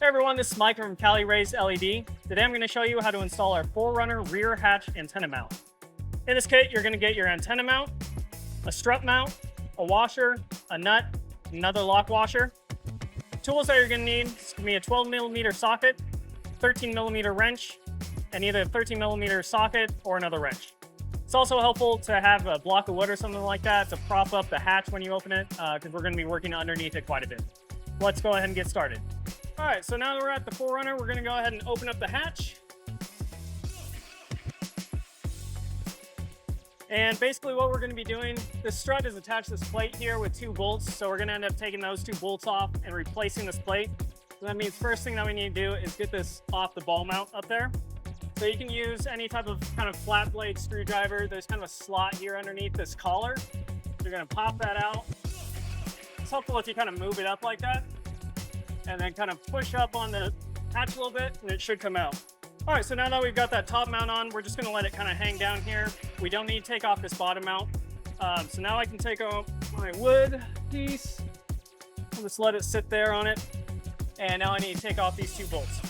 Hey everyone, this is Mike from Cali LED. Today I'm going to show you how to install our 4Runner rear hatch antenna mount. In this kit, you're going to get your antenna mount, a strut mount, a washer, a nut, another lock washer. Tools that you're going to need is going to be a 12mm socket, 13mm wrench, and either a 13mm socket or another wrench. It's also helpful to have a block of wood or something like that to prop up the hatch when you open it, because we're going to be working underneath it quite a bit. Let's go ahead and get started. All right, so now that we're at the 4Runner, we're going to go ahead and open up the hatch. And basically what we're going to be doing, this strut is attached to this plate here with 2 bolts. So we're going to end up taking those 2 bolts off and replacing this plate. So that means first thing that we need to do is get this off the ball mount up there. So you can use any type of kind of flat blade screwdriver. There's kind of a slot here underneath this collar. You're going to pop that out. It's helpful if you kind of move it up like that, and then kind of push up on the hatch a little bit, and it should come out. All right, so now that we've got that top mount on, we're just gonna let it kind of hang down here. We don't need to take off this bottom mount. So now I can take off my wood piece. I'll just let it sit there on it. And now I need to take off these 2 bolts.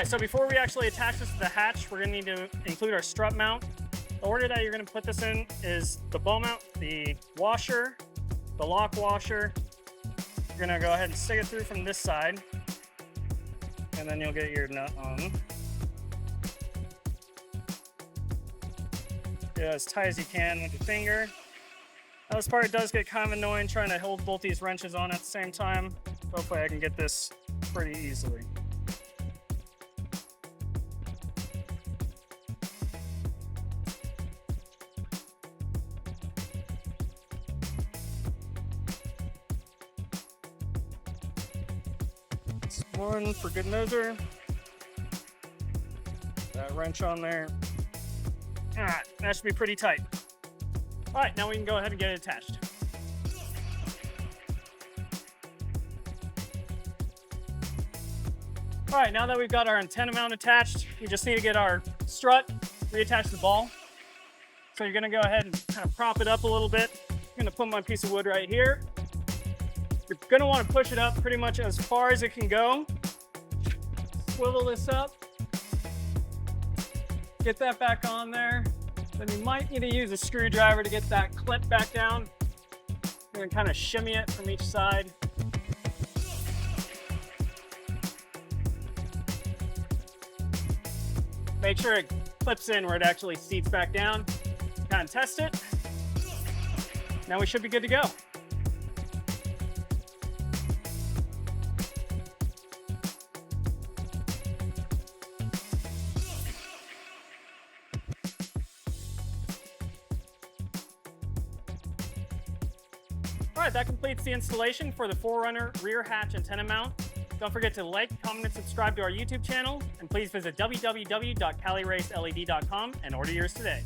So before we actually attach this to the hatch, we're going to need to include our strut mount. The order that you're going to put this in is the ball mount, the washer, the lock washer. You're going to go ahead and stick it through from this side, and then you'll get your nut on. Get it as tight as you can with your finger. Now this part does get kind of annoying trying to hold both these wrenches on at the same time. Hopefully I can get this pretty easily. One for good measure. That wrench on there. Alright, that should be pretty tight. Alright, now we can go ahead and get it attached. Alright, now that we've got our antenna mount attached, we just need to get our strut, reattach the ball. So you're going to go ahead and kind of prop it up a little bit. I'm going to put my piece of wood right here. You're going to want to push it up pretty much as far as it can go. Swivel this up. Get that back on there. Then you might need to use a screwdriver to get that clip back down. You're going to kind of shimmy it from each side. Make sure it clips in where it actually seats back down. Kind of test it. Now we should be good to go. All right, that completes the installation for the 4Runner rear hatch antenna mount. Don't forget to like, comment, and subscribe to our YouTube channel, and please visit www.caliraceled.com and order yours today.